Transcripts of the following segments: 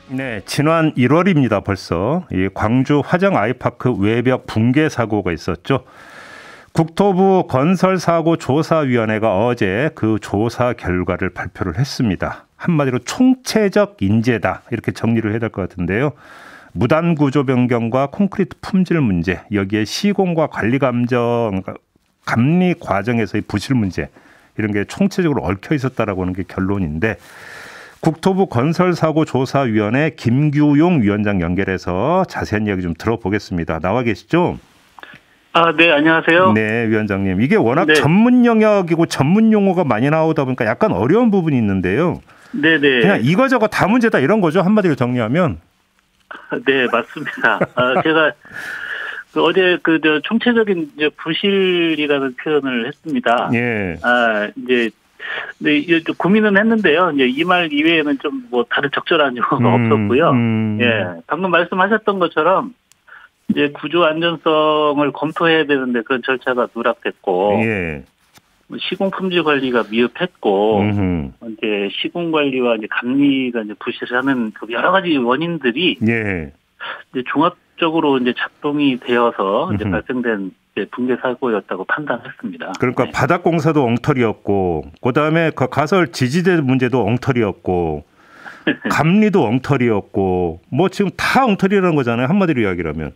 네, 지난 1월입니다. 벌써 이 광주 화정 아이파크 외벽 붕괴 사고가 있었죠. 국토부 건설사고조사위원회가 어제 그 조사 결과를 발표를 했습니다. 한마디로 총체적 인재다 이렇게 정리를 해야 될 것 같은데요. 무단 구조 변경과 콘크리트 품질 문제, 여기에 시공과 관리 감리 과정에서의 부실 문제 이런 게 총체적으로 얽혀 있었다라고 하는 게 결론인데, 국토부 건설사고조사위원회 김규용 위원장 연결해서 자세한 이야기 좀 들어보겠습니다. 나와 계시죠? 네, 안녕하세요. 네, 위원장님. 이게 워낙 네. 전문 영역이고 전문 용어가 많이 나오다 보니까 약간 어려운 부분이 있는데요. 네네. 그냥 이거저거 다 문제다 이런 거죠. 한마디로 정리하면. 네, 맞습니다. 제가 어제 총체적인 부실이라는 표현을 했습니다. 예. 이제 고민은 했는데요. 이제 이 말 이외에는 좀 다른 적절한 용어가 없었고요. 예, 방금 말씀하셨던 것처럼 이제 구조 안전성을 검토해야 되는데 그런 절차가 누락됐고, 예. 시공 품질 관리가 미흡했고, 이제 시공 관리와 이제 감리가 이제 부실하는 그 여러 가지 원인들이 예. 이제 종합적으로 이제 작동이 되어서 이제 발생된 붕괴 사고였다고 판단했습니다. 그러니까 네. 바닥 공사도 엉터리였고, 그다음에 그 가설 지지대 문제도 엉터리였고, 감리도 엉터리였고, 뭐 지금 다 엉터리라는 거잖아요. 한마디로 이야기라면.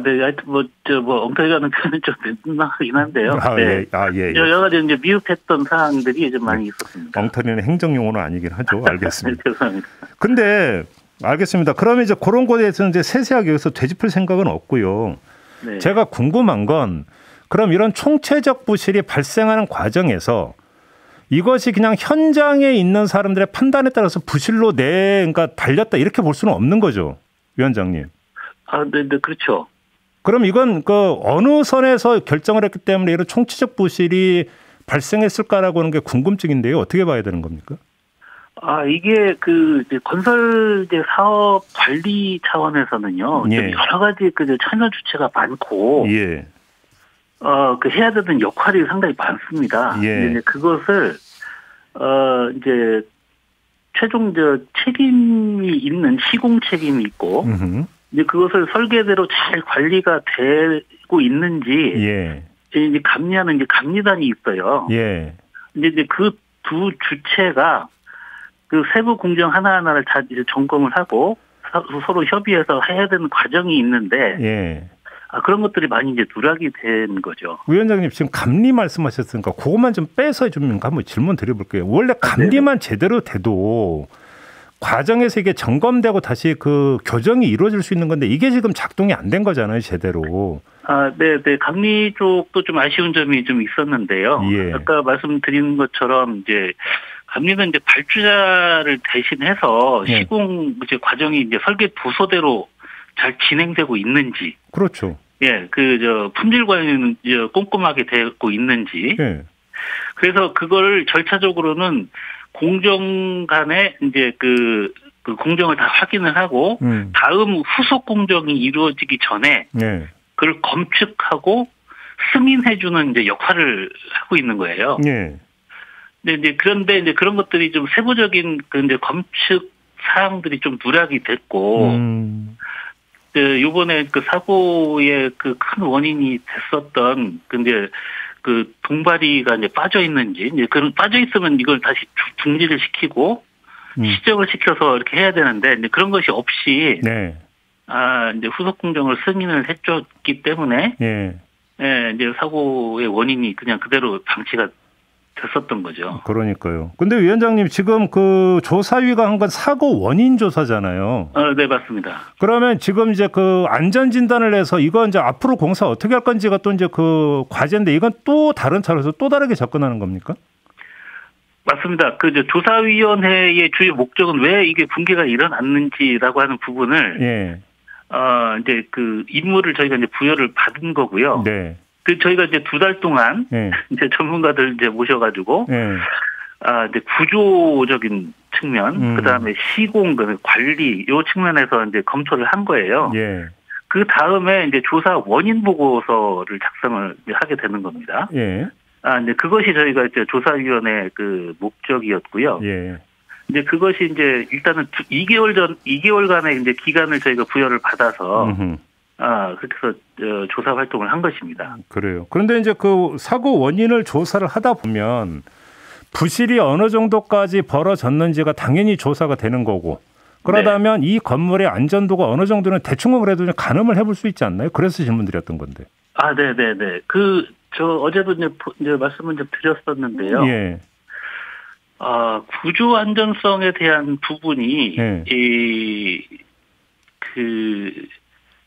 네, 하여튼 엉터리라는 표현은 좀 민망하긴 한데요. 네. 예. 여러 가지 이제 미흡했던 사항들이 좀 많이 있었습니다. 엉터리는 행정용어는 아니긴 하죠. 알겠습니다. 죄송합니다. 근데 알겠습니다. 그러면 이제 그런 거에 대해서는 이제 세세하게 여기서 되짚을 생각은 없고요. 네. 제가 궁금한 건, 그럼 이런 총체적 부실이 발생하는 과정에서 이것이 그냥 현장에 있는 사람들의 판단에 따라서 부실로 그러니까 달렸다 이렇게 볼 수는 없는 거죠, 위원장님. 네, 그렇죠. 그럼 이건 어느 선에서 결정을 했기 때문에 이런 총체적 부실이 발생했을까라고 하는 게 궁금증인데요. 어떻게 봐야 되는 겁니까? 이게 이제 건설 이제 사업 관리 차원에서는요. 예. 여러 가지 참여 주체가 많고, 예. 해야 되는 역할이 상당히 많습니다. 예. 이제 그것을 이제 최종 책임이 있는 시공 책임이 있고, 이제 그것을 설계대로 잘 관리가 되고 있는지, 예. 이제 감리하는 이제 감리단이 있어요. 예. 근데 이제 그 두 주체가 그 세부 공정 하나하나를 다 이제 점검을 하고 서로 협의해서 해야 되는 과정이 있는데, 예. 그런 것들이 많이 이제 누락이 된 거죠. 위원장님 지금 감리 말씀하셨으니까 그것만 좀 빼서 좀 한번 질문 드려볼게요. 원래 감리만 제대로 돼도 과정에서 이게 점검되고 다시 그 교정이 이루어질 수 있는 건데 이게 지금 작동이 안 된 거잖아요, 제대로. 네. 감리 쪽도 좀 아쉬운 점이 좀 있었는데요. 예. 아까 말씀드린 것처럼 이제 감리는 이제 발주자를 대신해서 예. 시공 이제 과정이 이제 설계 부서대로 잘 진행되고 있는지. 그렇죠. 예, 품질 관리는 이제 꼼꼼하게 되고 있는지. 예. 그래서 그걸 절차적으로는 공정 간에 이제 그 공정을 다 확인을 하고 다음 후속 공정이 이루어지기 전에 예. 그걸 검측하고 승인해주는 이제 역할을 하고 있는 거예요. 예. 그런데 이제 그런 것들이 좀 세부적인 이제 검측 사항들이 좀 누락이 됐고, 요번에 사고의 큰 원인이 됐었던, 근데 동바리가 이제 빠져 있는지, 이제 빠져 있으면 이걸 다시 중지를 시키고, 시정을 시켜서 이렇게 해야 되는데, 이제 그런 것이 없이, 네. 이제 후속 공정을 승인을 해줬기 때문에, 예. 이제 사고의 원인이 그냥 그대로 방치가 됐었던 거죠. 그러니까요. 근데 위원장님 지금 조사위가 한 건 사고 원인 조사잖아요. 네, 맞습니다. 그러면 지금 이제 안전 진단을 해서 이거 이제 앞으로 공사 어떻게 할 건지가 또 이제 과제인데 이건 또 다른 차원에서 또 다르게 접근하는 겁니까? 맞습니다. 조사위원회의 주요 목적은 왜 이게 붕괴가 일어났는지라고 하는 부분을, 예. 이제 임무를 저희가 이제 부여를 받은 거고요. 네. 저희가 이제 2달 동안, 예. 이제 전문가들 이제 모셔가지고, 예. 이제 구조적인 측면, 그 다음에 시공, 관리, 요 측면에서 이제 검토를 한 거예요. 예. 그 다음에 이제 조사 원인 보고서를 작성을 하게 되는 겁니다. 예. 이제 그것이 저희가 이제 조사위원회 목적이었고요. 예. 이제 그것이 이제 일단은 2개월간의 이제 기간을 저희가 부여를 받아서 그렇게 해서 조사 활동을 한 것입니다. 그래요. 그런데 이제 그 사고 원인을 조사를 하다 보면 부실이 어느 정도까지 벌어졌는지가 당연히 조사가 되는 거고 그러다면 네. 이 건물의 안전도가 어느 정도는 대충은 그래도 좀 가늠을 해볼 수 있지 않나요? 그래서 질문드렸던 건데. 네네네. 저 어제도 이제 말씀을 좀 드렸었는데요. 예. 구조 안전성에 대한 부분이 예.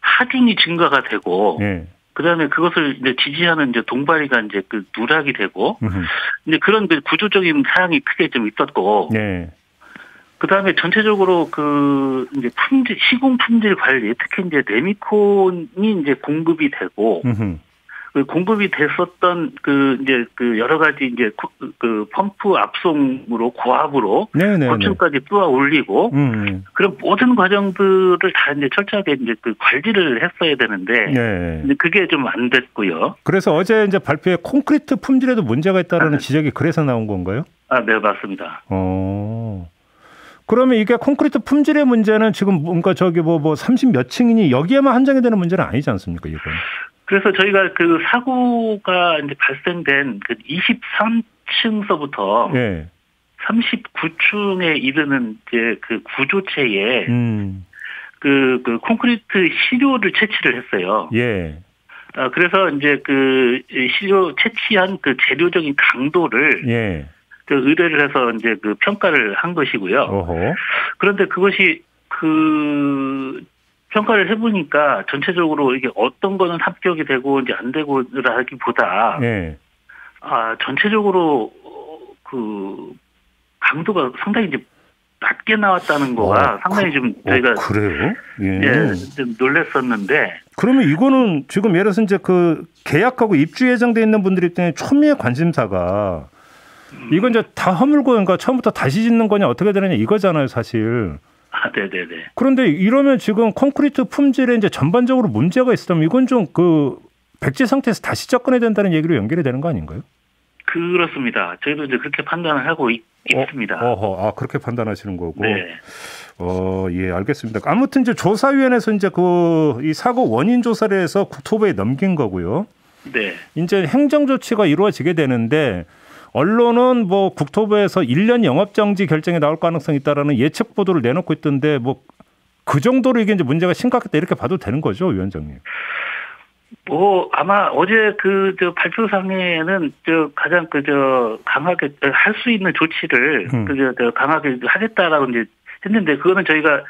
하중이 증가가 되고. 예. 그다음에 그것을 이제 지지하는 이제 동바리가 이제 누락이 되고 이제 그런 구조적인 사항이 크게 좀 있었고 네. 그다음에 전체적으로 이제 시공 품질 관리 특히 이제 레미콘이 이제 공급이 되고 공급이 됐었던 이제 여러 가지 이제 펌프 압송으로 고압으로 고층까지 뚫어 올리고 그런 모든 과정들을 다 이제 철저하게 이제 관리를 했어야 되는데 네. 그게 좀 안 됐고요. 그래서 어제 이제 발표에 콘크리트 품질에도 문제가 있다라는 지적이 그래서 나온 건가요? 네, 맞습니다. 그러면 이게 콘크리트 품질의 문제는 지금 뭔가 뭐 30 몇 층이니 여기에만 한정이 되는 문제는 아니지 않습니까, 이건? 그래서 저희가 사고가 이제 발생된 23층서부터 네. 39층에 이르는 이제 구조체에 콘크리트 시료를 채취를 했어요. 예. 그래서 이제 시료 채취한 재료적인 강도를 예. 의뢰를 해서 이제 평가를 한 것이고요. 어허. 그런데 그것이 평가를 해보니까 전체적으로 이게 어떤 거는 합격이 되고 이제 안 되고라기보다 네. 전체적으로 강도가 상당히 이제 낮게 나왔다는 거가 상당히 좀 저희가 그래요? 예. 좀 놀랐었는데. 그러면 이거는 지금 예를 들어서 이제 계약하고 입주 예정돼 있는 분들이 때문에 초미의 관심사가 이건 이제 다 허물고 그러니까 처음부터 다시 짓는 거냐 어떻게 되느냐 이거잖아요, 사실. 네네네. 그런데 이러면 지금 콘크리트 품질에 이제 전반적으로 문제가 있으면 이건 좀 백지 상태에서 다시 접근해야 된다는 얘기로 연결이 되는 거 아닌가요? 그렇습니다. 저희도 이제 그렇게 판단을 하고 있습니다. 그렇게 판단하시는 거고. 네. 예, 알겠습니다. 아무튼 이제 조사위원회에서 이제 이 사고 원인 조사를 해서 국토부에 넘긴 거고요. 네. 이제 행정 조치가 이루어지게 되는데 언론은 뭐 국토부에서 1년 영업 정지 결정이 나올 가능성이 있다라는 예측 보도를 내놓고 있던데 뭐 그 정도로 이게 이제 문제가 심각했다 이렇게 봐도 되는 거죠, 위원장님? 아마 어제 발표상에는 가장 강하게 할 수 있는 조치를 강하게 하겠다라고 이제 했는데 그거는 제가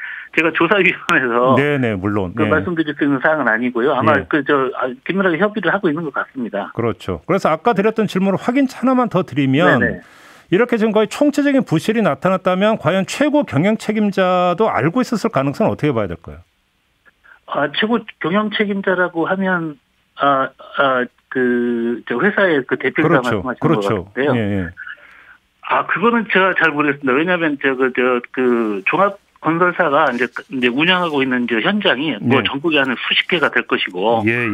조사위원회에서 네네 물론 말씀드릴 수 있는 사항은 아니고요. 아마 긴밀하게 협의를 하고 있는 것 같습니다. 그렇죠. 그래서 아까 드렸던 질문을 확인 하나만 더 드리면 네네. 이렇게 지금 거의 총체적인 부실이 나타났다면 과연 최고 경영 책임자도 알고 있었을 가능성은 어떻게 봐야 될까요? 최고 경영 책임자라고 하면 회사의 대표자 말씀하시는 것 같은데요. 예. 그거는 제가 잘 모르겠습니다. 왜냐하면 종합 건설사가 이제 운영하고 있는 현장이 뭐 전국에 한 수십 개가 될 것이고, 예.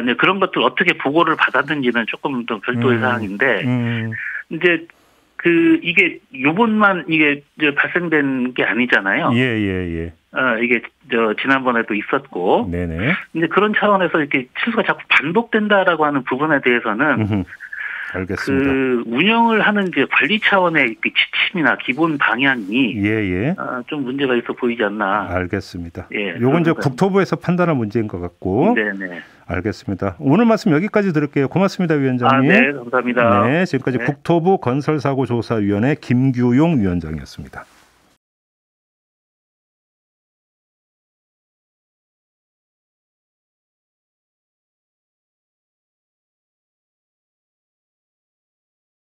이제 그런 것들 어떻게 보고를 받았는지는 조금 더 별도의 사항인데, 이제 이게 요번만 이게 발생된 게 아니잖아요. 예. 이게 지난번에도 있었고, 네네. 이제 그런 차원에서 이렇게 실수가 자꾸 반복된다라고 하는 부분에 대해서는. 알겠습니다. 운영을 하는 이제 관리 차원의 지침이나 기본 방향이 좀 문제가 있어 보이지 않나. 알겠습니다. 예, 요건 이제 국토부에서 판단할 문제인 것 같고. 네네. 알겠습니다. 오늘 말씀 여기까지 들을게요. 고맙습니다, 위원장님. 네, 감사합니다. 네, 지금까지 국토부 건설사고조사위원회 김규용 위원장이었습니다.